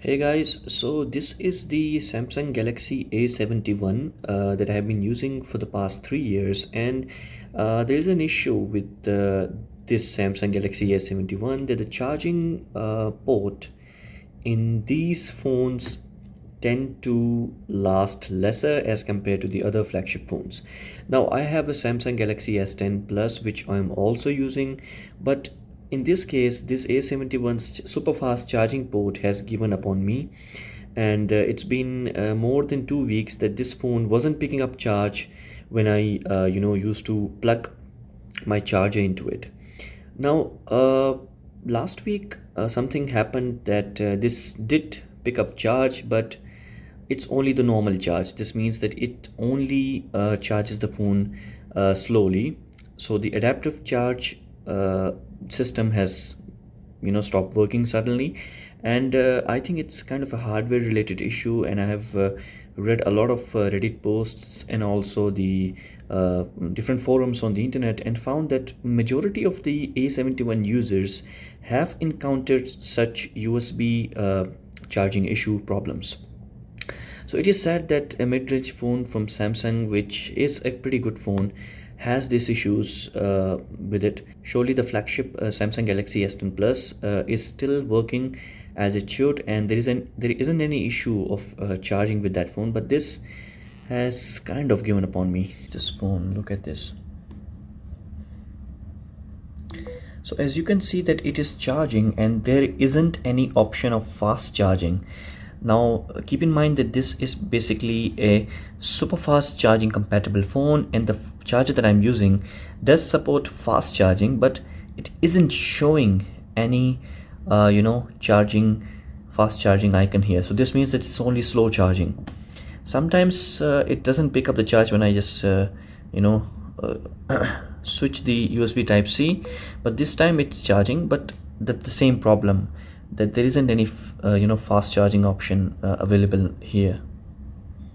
Hey guys, so this is the Samsung Galaxy A71 that I have been using for the past 3 years, and there is an issue with this Samsung Galaxy A71 that the charging port in these phones tend to last lesser as compared to the other flagship phones. Now I have a Samsung Galaxy S10 Plus which I'm also using, but in this case this A71's super fast charging port has given up on me, and it's been more than 2 weeks that this phone wasn't picking up charge when I used to plug my charger into it. Now last week something happened that this did pick up charge, but it's only the normal charge. This means that it only charges the phone slowly. So the adaptive charge system has stopped working suddenly, and I think it's kind of a hardware related issue, and I have read a lot of Reddit posts and also the different forums on the internet, and found that majority of the A71 users have encountered such USB charging issue problems. So it is said that a mid-range phone from Samsung, which is a pretty good phone, has these issues with it. Surely the flagship Samsung Galaxy S10 Plus is still working as it should, and there isn't any issue of charging with that phone. But this has kind of given up on me. This phone, look at this. So as you can see that it is charging, and there isn't any option of fast charging. Now keep in mind that this is basically a super fast charging compatible phone, and the charger that I'm using does support fast charging, but it isn't showing any fast charging icon here. So this means that it's only slow charging. Sometimes it doesn't pick up the charge when I just switch the USB-Type-C, but this time it's charging, but that's the same problem, that there isn't any fast charging option available here.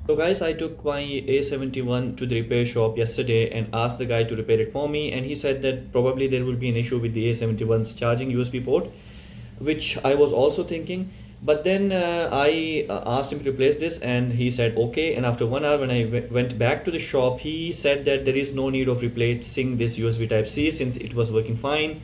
So guys, I took my A71 to the repair shop yesterday and asked the guy to repair it for me, and he said that probably there will be an issue with the A71's charging USB port, which I was also thinking. But then I asked him to replace this, and he said okay. And after 1 hour, when I went back to the shop, he said that there is no need of replacing this USB-Type-C since it was working fine.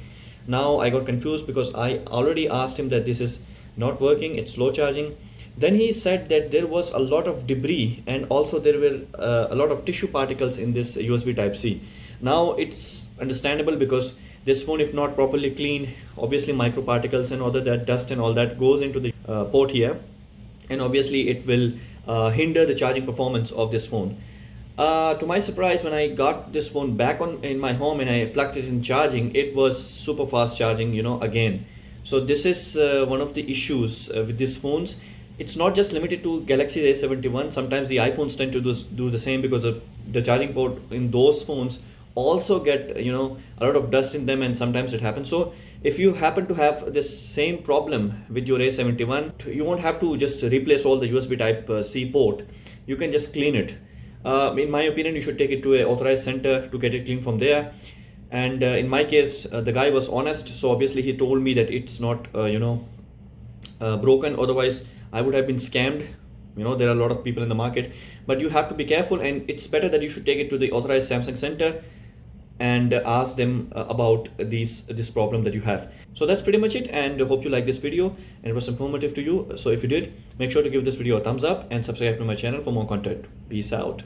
Now I got confused because I already asked him that this is not working, it's slow charging. Then he said that there was a lot of debris, and also there were a lot of tissue particles in this USB Type-C. Now it's understandable because this phone, if not properly cleaned, obviously microparticles and all that dust and all that goes into the port here, and obviously it will hinder the charging performance of this phone. To my surprise, when I got this phone back in my home and I plugged it in charging, it was super fast charging again. So this is one of the issues with these phones. It's not just limited to Galaxy A71. Sometimes the iPhones tend to do the same, because the charging port in those phones also get a lot of dust in them, and sometimes it happens. So if you happen to have this same problem with your A71, you won't have to just replace all the USB Type-C port. You can just clean it. In my opinion, you should take it to an authorized center to get it cleaned from there. And in my case, the guy was honest, so obviously he told me that it's not broken. Otherwise I would have been scammed. There are a lot of people in the market, but you have to be careful, and it's better that you should take it to the authorized Samsung center and ask them about this problem that you have. So that's pretty much it, and hope you like this video and it was informative to you. So if you did, make sure to give this video a thumbs up and subscribe to my channel for more content. Peace out.